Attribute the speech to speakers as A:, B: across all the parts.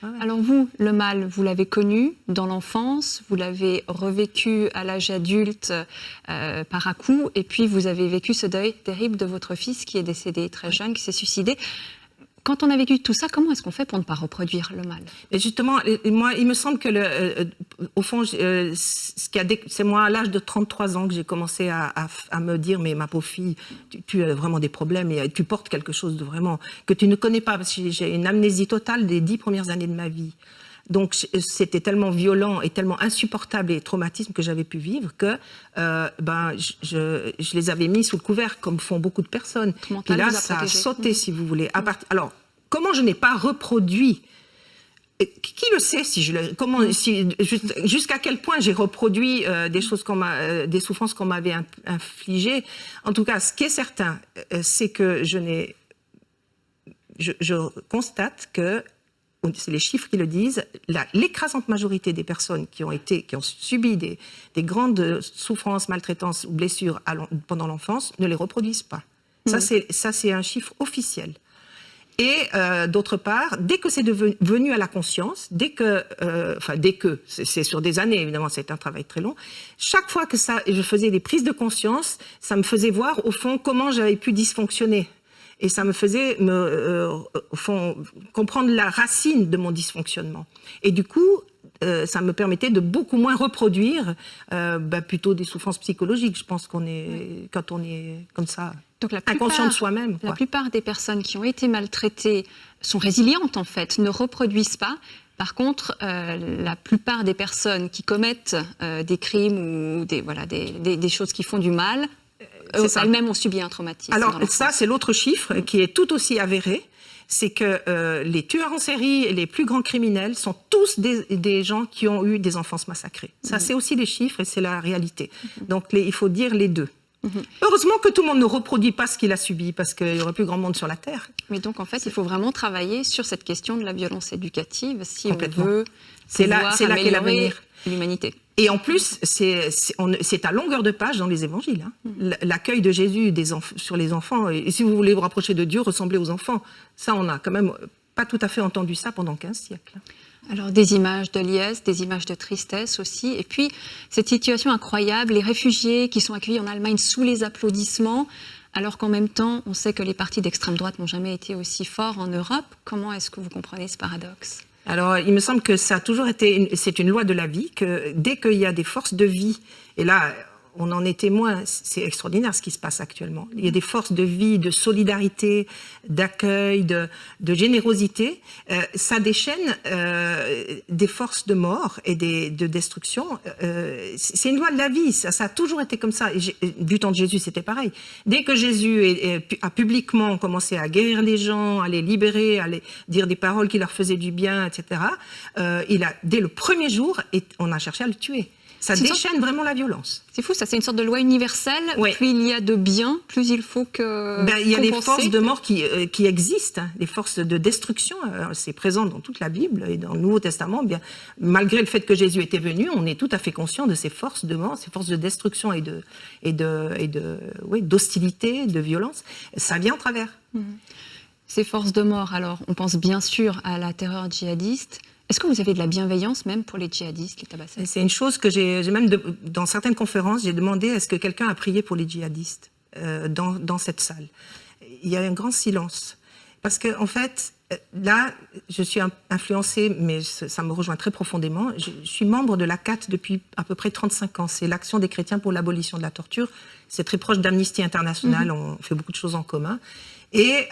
A: Ouais.
B: Alors vous, le mal, vous l'avez connu dans l'enfance, vous l'avez revécu à l'âge adulte par à-coups, et puis vous avez vécu ce deuil terrible de votre fils qui est décédé très jeune, qui s'est suicidé. Quand on a vécu tout ça, comment est-ce qu'on fait pour ne pas reproduire le mal?
A: Et justement, moi, il me semble que, au fond, c'est moi, à l'âge de 33 ans, que j'ai commencé à me dire, mais ma pauvre fille, tu as vraiment des problèmes et tu portes quelque chose de vraiment que tu ne connais pas, parce que j'ai une amnésie totale des 10 premières années de ma vie. Donc, c'était tellement violent et tellement insupportable et traumatisme que j'avais pu vivre que je les avais mis sous le couvert, comme font beaucoup de personnes. Et là, ça a sauté, si vous voulez. Alors, comment je n'ai pas reproduit? Qui le sait jusqu'à quel point j'ai reproduit des choses des souffrances qu'on m'avait infligées. En tout cas, ce qui est certain, c'est que je constate que, c'est les chiffres qui le disent, l'écrasante majorité des personnes qui ont subi des grandes souffrances, maltraitances ou blessures pendant l'enfance ne les reproduisent pas. Ça, c'est un chiffre officiel. Et d'autre part, dès que c'est venu à la conscience, c'est sur des années, évidemment, c'est un travail très long, chaque fois que je faisais des prises de conscience, ça me faisait voir, au fond, comment j'avais pu dysfonctionner. Et ça me faisait, au fond, comprendre la racine de mon dysfonctionnement. Et du coup, ça me permettait de beaucoup moins reproduire plutôt des souffrances psychologiques. Je pense quand on est comme ça, donc inconscient de soi-même.
B: La plupart des personnes qui ont été maltraitées sont résilientes, en fait, ne reproduisent pas. Par contre, la plupart des personnes qui commettent des crimes ou des choses qui font du mal, elles-mêmes ont subi un traumatisme.
A: Alors ça, c'est l'autre chiffre qui est tout aussi avéré, c'est que les tueurs en série et les plus grands criminels sont tous des gens qui ont eu des enfances massacrées. Ça, c'est aussi des chiffres et c'est la réalité. Donc il faut dire les deux. Heureusement que tout le monde ne reproduit pas ce qu'il a subi, parce qu'il n'y aurait plus grand monde sur la Terre.
B: Mais donc, en fait, il faut vraiment travailler sur cette question de la violence éducative si on veut améliorer l'humanité.
A: Et en plus, c'est à longueur de page dans les évangiles. L'accueil de Jésus sur les enfants, et si vous voulez vous rapprocher de Dieu, ressemblez aux enfants. Ça, on n'a quand même pas tout à fait entendu ça pendant 15 siècles.
B: Alors des images de liesse, des images de tristesse aussi, et puis cette situation incroyable, les réfugiés qui sont accueillis en Allemagne sous les applaudissements, alors qu'en même temps, on sait que les partis d'extrême droite n'ont jamais été aussi forts en Europe. Comment est-ce que vous comprenez ce paradoxe ?
A: Alors, il me semble que ça a toujours été, c'est une loi de la vie, que dès qu'il y a des forces de vie, et là, on en est témoin, c'est extraordinaire ce qui se passe actuellement. Il y a des forces de vie, de solidarité, d'accueil, de générosité. Ça déchaîne des forces de mort et de destruction. C'est une loi de la vie, ça a toujours été comme ça. Du temps de Jésus, c'était pareil. Dès que Jésus a publiquement commencé à guérir les gens, à les libérer, à les dire des paroles qui leur faisaient du bien, etc., dès le premier jour, on a cherché à le tuer. Ça déchaîne vraiment la violence.
B: C'est fou, ça, c'est une sorte de loi universelle.
A: Oui.
B: Plus il y a de bien, plus il faut que...
A: il y a des forces de mort qui existent, des forces de destruction. C'est présent dans toute la Bible et dans le Nouveau Testament. Bien, malgré le fait que Jésus était venu, on est tout à fait conscient de ces forces de mort, ces forces de destruction d'hostilité, de violence. Ça vient en travers.
B: Ces forces de mort, alors, on pense bien sûr à la terreur djihadiste. Est-ce que vous avez de la bienveillance même pour les djihadistes, les tabassades ?
A: C'est une chose que j'ai même, dans certaines conférences, j'ai demandé est-ce que quelqu'un a prié pour les djihadistes dans cette salle. Il y a un grand silence. Parce que, en fait, là, je suis influencée, mais ça me rejoint très profondément. Je suis membre de l'ACAT depuis à peu près 35 ans. C'est l'Action des chrétiens pour l'abolition de la torture. C'est très proche d'Amnesty International. On fait beaucoup de choses en commun. Et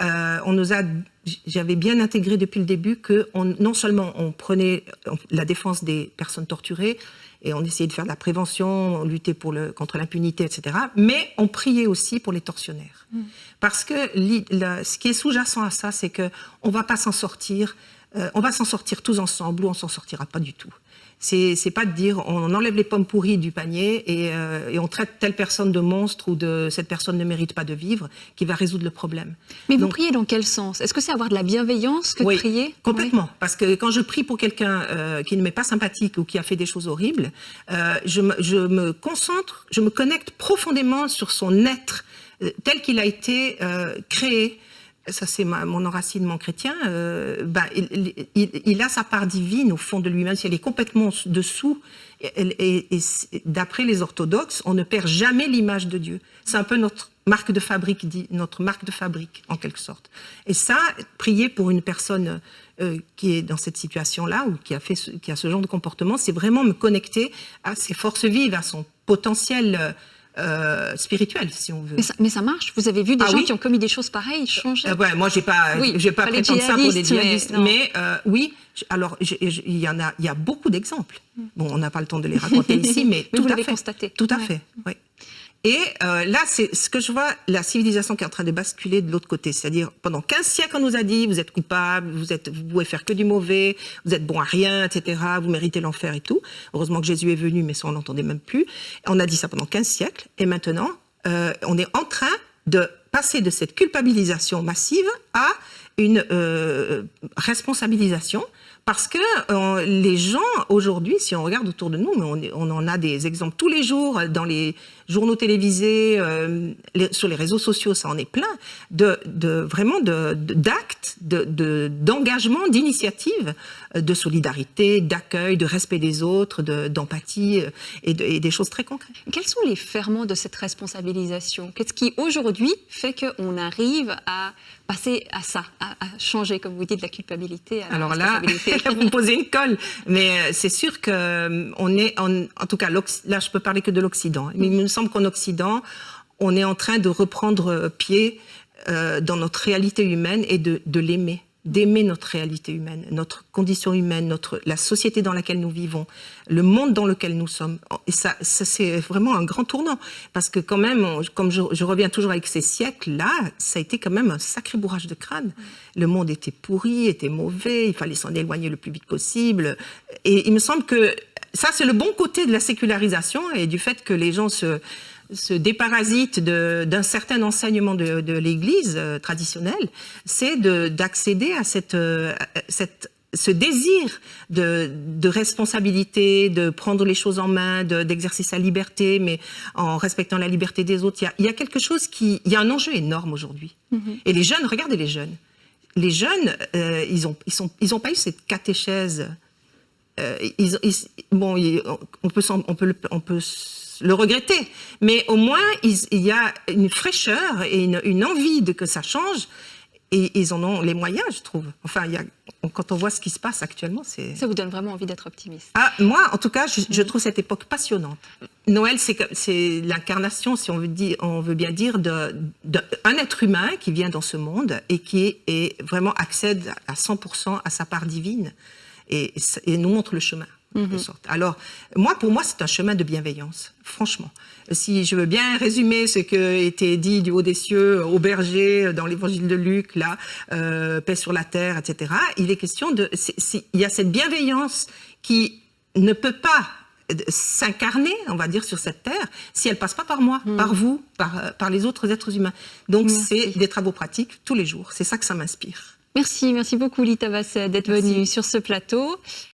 A: j'avais bien intégré depuis le début que non seulement on prenait la défense des personnes torturées et on essayait de faire de la prévention, on luttait contre l'impunité, etc., mais on priait aussi pour les tortionnaires. Parce que ce qui est sous-jacent à ça, c'est qu'on ne va pas s'en sortir, on va s'en sortir tous ensemble ou on ne s'en sortira pas du tout. C'est pas de dire on enlève les pommes pourries du panier et on traite telle personne de monstre ou cette personne ne mérite pas de vivre qui va résoudre le problème.
B: Mais vous priez dans quel sens ? Est-ce que c'est avoir de la bienveillance que de prier ?
A: Complètement. Oui. Parce que quand je prie pour quelqu'un qui ne m'est pas sympathique ou qui a fait des choses horribles, je me concentre, je me connecte profondément sur son être tel qu'il a été créé. ça c'est mon enracinement chrétien, il a sa part divine au fond de lui-même, si elle est complètement dessous, et d'après les orthodoxes, on ne perd jamais l'image de Dieu. C'est un peu notre marque de fabrique, en quelque sorte. Et ça, prier pour une personne qui est dans cette situation-là, ou qui a ce genre de comportement, c'est vraiment me connecter à ses forces vives, à son potentiel spirituel, si on veut.
B: Mais ça marche. Vous avez vu des gens qui ont commis des choses pareilles changer.
A: Ouais, moi, j'ai pas prétendre ça pour des djihadistes, mais oui. Alors, il y a beaucoup d'exemples. Bon, on n'a pas le temps de les raconter ici, mais tout
B: vous
A: à
B: l'avez
A: fait.
B: constaté.
A: Tout à fait. Oui. Et là, c'est ce que je vois, la civilisation qui est en train de basculer de l'autre côté. C'est-à-dire, pendant 15 siècles, on nous a dit, vous êtes coupable, vous pouvez faire que du mauvais, vous êtes bon à rien, etc., vous méritez l'enfer et tout. Heureusement que Jésus est venu, mais ça, on n'entendait même plus. On a dit ça pendant 15 siècles. Et maintenant, on est en train de passer de cette culpabilisation massive à une responsabilisation. Parce que les gens, aujourd'hui, si on regarde autour de nous, mais on en a des exemples tous les jours, dans les journaux télévisés, sur les réseaux sociaux, ça en est plein, vraiment d'actes, d'engagement, d'initiatives, de solidarité, d'accueil, de respect des autres, d'empathie, et des choses très concrètes.
B: Quels sont les ferments de cette responsabilisation? Qu'est-ce qui, aujourd'hui, fait qu'on arrive à passer à ça, à changer, comme vous dites, de la culpabilité à la responsabilité?
A: Alors là, vous me posez une colle, mais c'est sûr qu'on est, en tout cas, là je peux parler que de l'Occident, mais il me semble qu'en Occident, on est en train de reprendre pied dans notre réalité humaine et de l'aimer, d'aimer notre réalité humaine, notre condition humaine, la société dans laquelle nous vivons, le monde dans lequel nous sommes. Et ça c'est vraiment un grand tournant, parce que quand même, comme je reviens toujours avec ces siècles-là, ça a été quand même un sacré bourrage de crâne. Le monde était pourri, était mauvais, il fallait s'en éloigner le plus vite possible. Et il me semble que ça, c'est le bon côté de la sécularisation et du fait que les gens se déparasitent d'un certain enseignement de l'Église traditionnelle, c'est d'accéder à ce désir de responsabilité, de prendre les choses en main, d'exercer sa liberté, mais en respectant la liberté des autres. Il y a quelque chose il y a un enjeu énorme aujourd'hui. Et les jeunes, regardez les jeunes. Les jeunes, ils ont pas eu cette catéchèse. On peut le regretter, mais au moins il y a une fraîcheur et une envie que ça change, et ils en ont les moyens, je trouve. Enfin, quand on voit ce qui se passe actuellement,
B: ça vous donne vraiment envie d'être optimiste.
A: Moi, en tout cas, je trouve cette époque passionnante. Noël, c'est l'incarnation, si on veut bien dire, d'un être humain qui vient dans ce monde et qui vraiment accède à 100% à sa part divine. Et nous montre le chemin, de sorte. Alors, pour moi, c'est un chemin de bienveillance, franchement. Si je veux bien résumer ce qui a été dit du haut des cieux au berger dans l'évangile de Luc, là, paix sur la terre, etc., il est question il y a cette bienveillance qui ne peut pas s'incarner, on va dire, sur cette terre, si elle passe pas par moi, par vous, par les autres êtres humains. Donc, c'est des travaux pratiques tous les jours. C'est ça que ça m'inspire.
B: Merci beaucoup Lita Bassett d'être venue sur ce plateau.